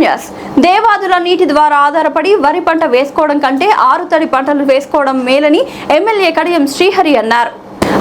News. Devadula నీటి ద్వారా ఆధారపడి వరి పంట వేసుకోవడం కంటే ఆరుతడి పంటలు వేసుకోవడం మేలని ఎమ్మెల్యే కడియం శ్రీహరి అన్నారు.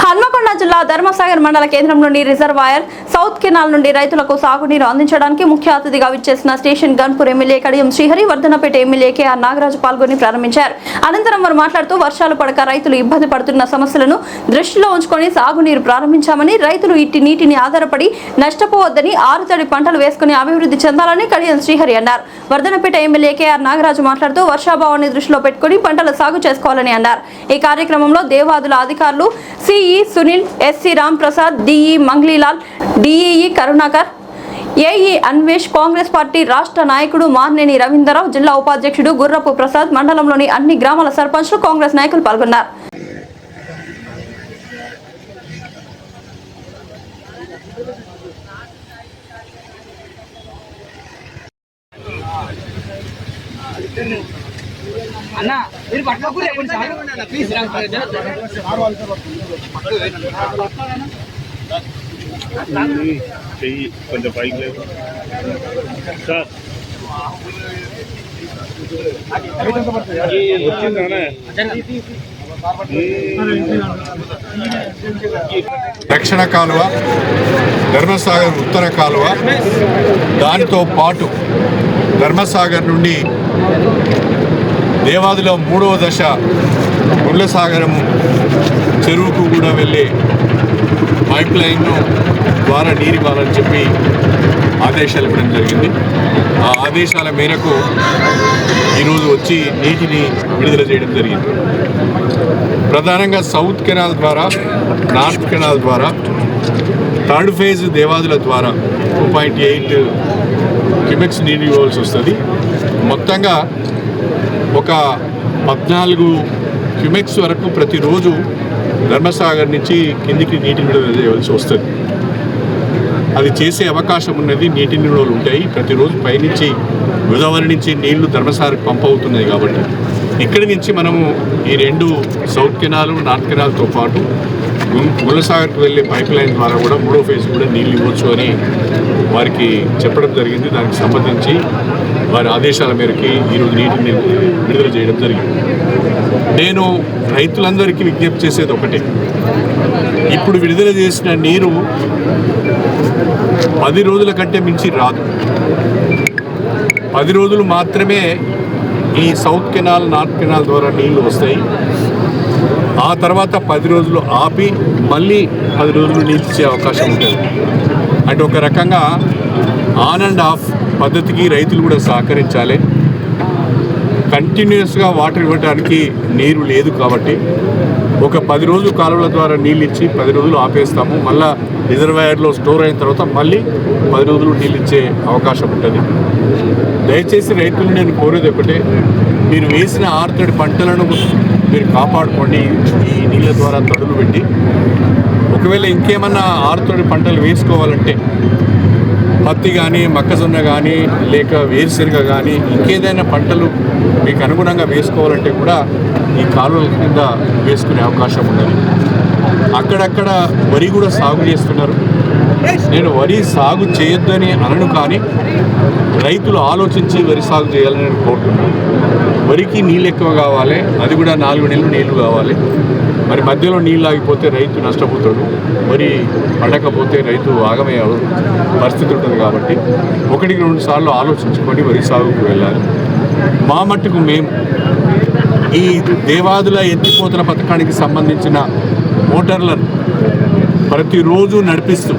హన్మకొండ జిల్లా ధర్మసాగర్ మండల కేంద్రంలోని రిజర్వాయర్ సౌత్ కెనాల్ నుండి రైతులకు సాగునీరు అందించడానికి ముఖ్య అతిథిగా విచ్చేసిన Station Ghanpur MLA Kadiyam Srihari Wardhannapet MLA K R Nagaraju పాల్గొని ప్రారంభించారు. అనంతరం వారు మాట్లాడుతూ వర్షాలు పడక రైతులు ఇబ్బంది పడుతున్న సమస్యలను దృష్టిలో ఉంచుకొని సాగునీరు ప్రారంభించామని, రైతులు ఇట్టి నీటిని ఆధారపడి నష్టపోవద్దని, ఆరుతడి పంటలు వేసుకుని అభివృద్ధి చెందాలని కడియం శ్రీహరి అన్నారు. వర్ధనపేట ఎమ్మెల్యే కేఆర్ నాగరాజు మాట్లాడుతూ వర్షాభావాన్ని దృష్టిలో పెట్టుకుని పంటల సాగు చేసుకోవాలని అన్నారు. ఈ కార్యక్రమంలో దేవాదుల అధికారులు CE Sunil, SE Ram Prasad, DE Manglilal, DEE Karunakar, AE Anvesh, Congress party రాష్ట్ర నాయకుడు మార్నేని రవీంద్రరావు, జిల్లా ఉపాధ్యక్షుడు గుర్రపు ప్రసాద్, మండలంలోని అన్ని గ్రామాల సర్పంచ్లు, కాంగ్రెస్ నాయకులు పాల్గొన్నారు. అన్నా మీరు పట్టుకోకూడదు ప్లీజ్ చెయ్యి కొంచెం పైకి లేదు సార్. దక్షిణ కాలువ, ధర్మసాగర్ ఉత్తర కాలువ, దానితో పాటు ధర్మసాగర్ నుండి దేవాదిలో 3వ దశ గుండ్లసాగరము చెరువుకు కూడా వెళ్ళే పైప్ లైన్ ద్వారా నీరు ఇవ్వాలని చెప్పి ఆదేశాలు ఇవ్వడం జరిగింది. ఆ ఆదేశాల మేరకు ఈరోజు వచ్చి నీటిని విడుదల చేయడం జరిగింది. ప్రధానంగా సౌత్ కెనాల్ ద్వారా, నార్త్ కెనాల్ ద్వారా, థర్డ్ ఫేజ్ దేవాదుల ద్వారా 2.8 క్యూబెక్స్ నీరు ఇవ్వాల్సి వస్తుంది. మొత్తంగా ఒక 14 క్యూబెక్స్ వరకు ప్రతిరోజు ధర్మసాగర్ నుంచి కిందికి నీటిని విడుదల చేయవలసి వస్తుంది. అది చేసే అవకాశం ఉన్నది. నీటి నిల్వలు ఉంటాయి. ప్రతిరోజు పైనుంచి గోదావరి నుంచి నీళ్లు ధర్మసాగర్కి పంప్ అవుతున్నాయి. కాబట్టి ఇక్కడి నుంచి మనము ఈ 2 సౌత్ కెనాల్, నార్త్ కెనాల్తో పాటు గుండ్లసాగర్కి వెళ్ళే పైప్ లైన్ ద్వారా కూడా 3వ ఫేజ్ కూడా నీళ్ళు ఇవ్వచ్చు అని వారికి చెప్పడం జరిగింది. దానికి సంబంధించి వారి ఆదేశాల మేరకి ఈరోజు నీటిని విడుదల చేయడం జరిగింది. నేను రైతులందరికీ విజ్ఞప్తి చేసేది ఒకటే, ఇప్పుడు విడుదల చేసిన నీరు 10 రోజుల కంటే మించి రాదు. 10 రోజులు మాత్రమే ఈ సౌత్ కెనాల్, నార్త్ కెనాల్ ద్వారా నీళ్లు వస్తాయి. ఆ తర్వాత 10 రోజులు ఆపి మళ్ళీ 10 రోజులు నీళ్ళు ఇచ్చే అవకాశం ఉంటుంది. అంటే ఒక రకంగా ఆన్ అండ్ ఆఫ్ పద్ధతికి రైతులు కూడా సహకరించాలి. కంటిన్యూస్గా వాటర్ ఇవ్వడానికి నీరు లేదు కాబట్టి ఒక 10 రోజులు కాలువల ద్వారా నీళ్ళు ఇచ్చి 10 రోజులు ఆపేస్తాము. మళ్ళీ రిజర్వాయర్లో స్టోర్ అయిన తర్వాత మళ్ళీ 10 రోజులు నీళ్ళు ఇచ్చే అవకాశం ఉంటుంది. దయచేసి రైతులు నేను కోరేది ఒకటే, మీరు వేసిన ఆరుతడి పంటలను మీరు కాపాడుకోండి. ఈ నీళ్ళ ద్వారా తడులు పెట్టి ఒకవేళ ఇంకేమన్నా ఆరుతడి పంటలు వేసుకోవాలంటే పత్తి కానీ, మొక్కజొన్న కానీ, లేక వేరుశెనగ కానీ, ఇంకేదైనా పంటలు మీకు అనుగుణంగా వేసుకోవాలంటే కూడా ఈ కాలువల కింద వేసుకునే అవకాశం ఉన్నది. అక్కడక్కడ వరి కూడా సాగు చేస్తున్నారు. నేను వరి సాగు చేయొద్దని అనను, కానీ రైతులు ఆలోచించి వరి సాగు చేయాలని నేను కోరుతున్నాను. వరికి నీళ్ళు ఎక్కువ కావాలి, అది కూడా 4 నెలలు నీళ్లు కావాలి. మరి మధ్యలో నీళ్ళు ఆగిపోతే రైతు నష్టపోతాడు, వరి పండకపోతే రైతు ఆగమయ్యే పరిస్థితి ఉంటుంది. కాబట్టి 1-2 సార్లు ఆలోచించుకొని వరి సాగుకు వెళ్ళాలి. మా మట్టుకు మేము ఈ దేవాదుల ఎత్తిపోతల పథకానికి సంబంధించిన మోటార్లను ప్రతిరోజు నడిపిస్తూ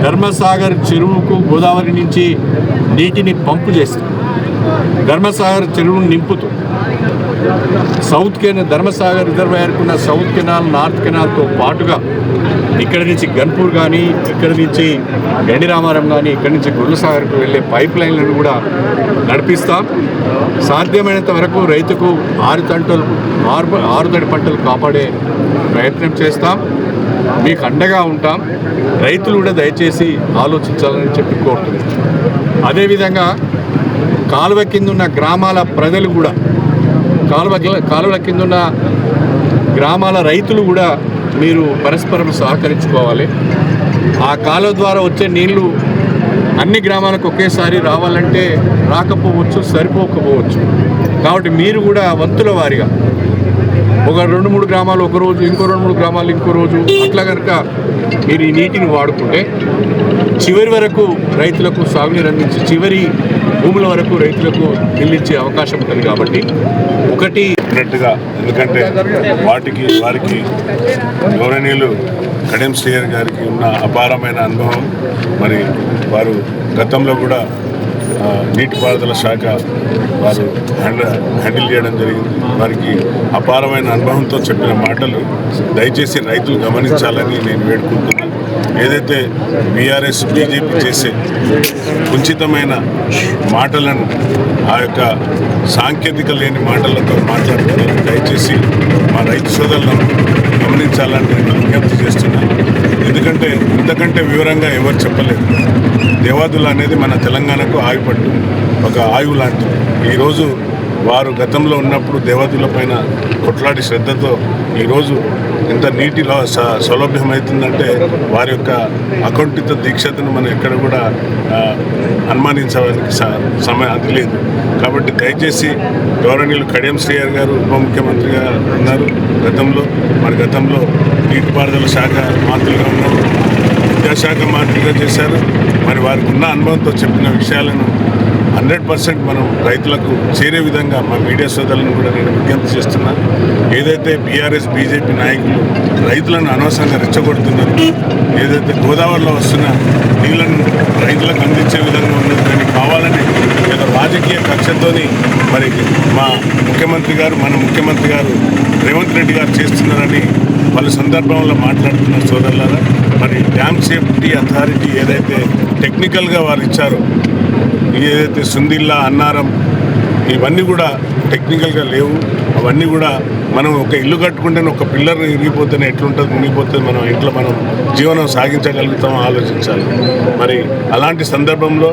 ధర్మసాగర్ చెరువుకు గోదావరి నుంచి నీటిని పంపు చేస్తూ ధర్మసాగర్ చెరువును నింపుతూ సౌత్ కెనాల్, ధర్మసాగర్ రిజర్వాయర్కున్న సౌత్ కెనాల్, నార్త్ కెనాల్తో పాటుగా ఇక్కడి నుంచి గన్పూర్ కానీ, ఇక్కడి నుంచి గండి రామారం కానీ, ఇక్కడి నుంచి గుండ్లసాగర్కు వెళ్ళే పైప్ లైన్లను కూడా నడిపిస్తాం. సాధ్యమైనంత వరకు రైతుకు ఆరుతడి పంటలు కాపాడే ప్రయత్నం చేస్తాం. మీకు అండగా ఉంటాం. రైతులు కూడా దయచేసి ఆలోచించాలని చెప్పి కోరుతున్నాం. అదేవిధంగా కాలువ కింద ఉన్న గ్రామాల ప్రజలు కూడా, కాలువల కింద ఉన్న గ్రామాల రైతులు కూడా మీరు పరస్పరం సహకరించుకోవాలి. ఆ కాలువ ద్వారా వచ్చే నీళ్లు అన్ని గ్రామాలకు ఒకేసారి రావాలంటే రాకపోవచ్చు, సరిపోకపోవచ్చు. కాబట్టి మీరు కూడా వంతుల వారిగా ఒక 2-3 గ్రామాలు ఒక రోజు, ఇంకో 2-3 గ్రామాలు ఇంకో రోజు, అట్లా కనుక మీరు ఈ నీటిని వాడుకుంటే చివరి వరకు రైతులకు సాగునీరు అందించి చివరి భూముల వరకు రైతులకు నిలిచే అవకాశం ఉంటుంది. కాబట్టి ఒకటి ఎందుకంటే వారికి గౌరవనీయులు కడియం శ్రీహరి గారికి ఉన్న అపారమైన అనుభవం. మరి వారు గతంలో కూడా నీటిపారుదల శాఖ వారు హ్యాండిల్ చేయడం జరిగింది. వారికి అపారమైన అనుభవంతో చెప్పిన మాటలు దయచేసి రైతులు గమనించాలని నేను వేడుకుంటున్నాను. ఏదైతే బీఆర్ఎస్ బీజేపీ చేసే కుంచితమైన మాటలను, ఆ యొక్క సాంకేతిక లేని మాటలతో మాట్లాడుతున్నారు. దయచేసి మా రైతు సోదరులను గమనించాలని నేను విజ్ఞప్తి చేస్తున్నాను. ఎందుకంటే ఇంతకంటే వివరంగా ఎవరు చెప్పలేదు. దేవాదులు అనేది మన తెలంగాణకు ఆయుపట్టు, ఒక ఆయువు లాంటిది. ఈరోజు వారు గతంలో ఉన్నప్పుడు దేవాదుల పైన కొట్లాడి శ్రద్ధతో ఈరోజు ఎంత నీటిలో సౌలభ్యమవుతుందంటే వారి యొక్క అకుంఠిత దీక్షతను మనం ఎక్కడ కూడా అనుమానించడానికి సమయం అది లేదు. కాబట్టి దయచేసి గౌరవనీయులు కడియం శ్రీహరి గారు ఉప ముఖ్యమంత్రిగా ఉన్నారు గతంలో. మరి గతంలో నీటిపారుదల శాఖ మంత్రిగా ఉన్నారు, విద్యాశాఖ మంత్రిగా చేశారు. మరి వారికి ఉన్న అనుభవంతో చెప్పిన విషయాలను 100% మనం రైతులకు చేరే విధంగా మా మీడియా సోదరులను కూడా నేను విజ్ఞప్తి చేస్తున్నాను. ఏదైతే బీఆర్ఎస్ బీజేపీ నాయకులు రైతులను అనవసరంగా రెచ్చగొడుతున్నారు, ఏదైతే గోదావరిలో వస్తున్న నీళ్లను రైతులకు అందించే విధంగా ఉన్నది, కానీ కావాలని ఏదో రాజకీయ కక్షతోని మరి మా మన ముఖ్యమంత్రి గారు రేవంత్ రెడ్డి గారు చేస్తున్నారని వాళ్ళ సందర్భంలో మాట్లాడుతున్న సోదరులారా, మరి డ్యామ్ సేఫ్టీ అథారిటీ ఏదైతే టెక్నికల్గా వారు ఇచ్చారో, ఏదైతే సుందిల్లా, అన్నారం, ఇవన్నీ కూడా టెక్నికల్గా లేవు. అవన్నీ కూడా మనం ఒక ఇల్లు కట్టుకుంటేనే ఒక పిల్లర్ ఇరిగిపోతేనే ఎట్లుంటుంది, మునిగిపోతుంది, మనం ఇంట్లో మనం జీవనం సాగించగలుగుతామో ఆలోచించాలి. మరి అలాంటి సందర్భంలో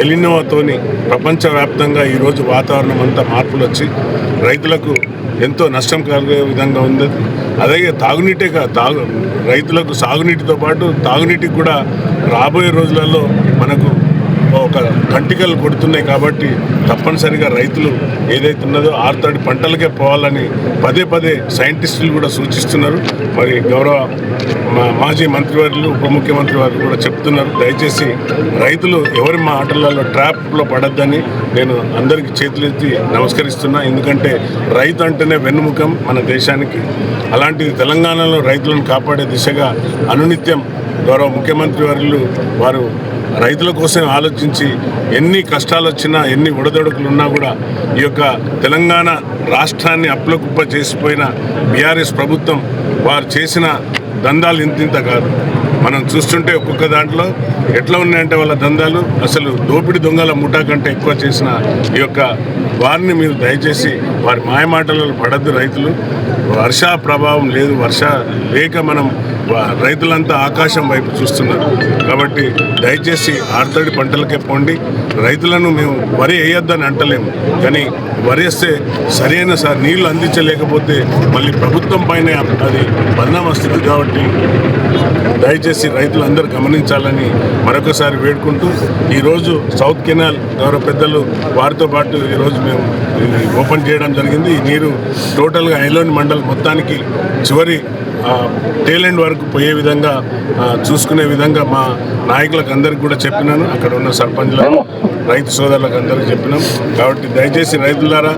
ఎలినోతోని ప్రపంచవ్యాప్తంగా ఈరోజు వాతావరణం అంతా మార్పులు వచ్చి రైతులకు ఎంతో నష్టం కలిగే విధంగా ఉంది. అలాగే రైతులకు సాగునీటితో పాటు తాగునీటికి కూడా రాబోయే రోజులలో మనకు ఒక కంటికలు కొడుతున్నాయి. కాబట్టి తప్పనిసరిగా రైతులు ఏదైతే ఉన్నదో ఆరుతడి పంటలకే పోవాలని పదే సైంటిస్టులు కూడా సూచిస్తున్నారు. మరి గౌరవ మాజీ మంత్రివర్యులు, ఉప ముఖ్యమంత్రి వారు కూడా చెప్తున్నారు. దయచేసి రైతులు ఎవరి మాటలలో ట్రాప్లో పడద్దని నేను అందరికీ చేతులెత్తి నమస్కరిస్తున్నా. ఎందుకంటే రైతు అంటేనే వెన్నుముఖం మన దేశానికి. అలాంటిది తెలంగాణలో రైతులను కాపాడే దిశగా అనునిత్యం గౌరవ ముఖ్యమంత్రి వర్యులు వారు రైతుల కోసం ఆలోచించి ఎన్ని కష్టాలు వచ్చినా, ఎన్ని ఒడదొడుకులు ఉన్నా కూడా ఈ యొక్క తెలంగాణ రాష్ట్రాన్ని అప్పులకుప్ప చేసిపోయిన బీఆర్ఎస్ ప్రభుత్వం వారు చేసిన దందాలు ఇంతింత కాదు. మనం చూస్తుంటే ఒక్కొక్క దాంట్లో ఎట్లా ఉన్నాయంటే వాళ్ళ దందాలు అసలు దోపిడి దొంగల ముఠా కంటే ఎక్కువ చేసిన ఈ యొక్క వారిని మీరు దయచేసి వారి మాయమాటలలో పడద్దు. రైతులు వర్ష ప్రభావం లేదు, వర్ష లేక మనం రైతులంతా ఆకాశం వైపు చూస్తున్నారు. కాబట్టి దయచేసి ఆరుతడి పంటలకే పోండి. రైతులను మేము వరి వేయొద్దని అంటలేము, కానీ వరి వేస్తే సరైన నీళ్లు అందించలేకపోతే మళ్ళీ ప్రభుత్వం పైన అది బదనాం వస్తుంది. కాబట్టి దయచేసి రైతులందరూ గమనించాలని మరొకసారి వేడుకుంటూ ఈరోజు సౌత్ కెనాల్ గౌరవ పెద్దలు వారితో పాటు ఈరోజు మేము ఓపెన్ చేయడం జరిగింది. ఈ నీరు టోటల్గా ఐలోని మండల్ మొత్తానికి చివరి టేలెండ్ వరకు పోయే విధంగా చూసుకునే విధంగా మా నాయకులకు అందరికీ కూడా చెప్పినాను. అక్కడ ఉన్న సర్పంచ్లకు, రైతు సోదరులకు అందరికీ చెప్పినాం. కాబట్టి దయచేసి రైతులారా,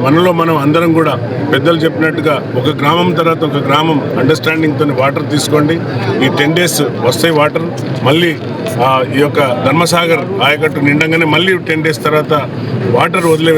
మనలో మనం అందరం కూడా పెద్దలు చెప్పినట్టుగా ఒక గ్రామం తర్వాత ఒక గ్రామం అండర్స్టాండింగ్తో వాటర్ తీసుకోండి. ఈ 10 days వస్తాయి వాటర్. మళ్ళీ ఈ యొక్క ధర్మసాగర్ ఆయకట్టు నిండంగానే మళ్ళీ 10 days తర్వాత వాటర్ వదిలే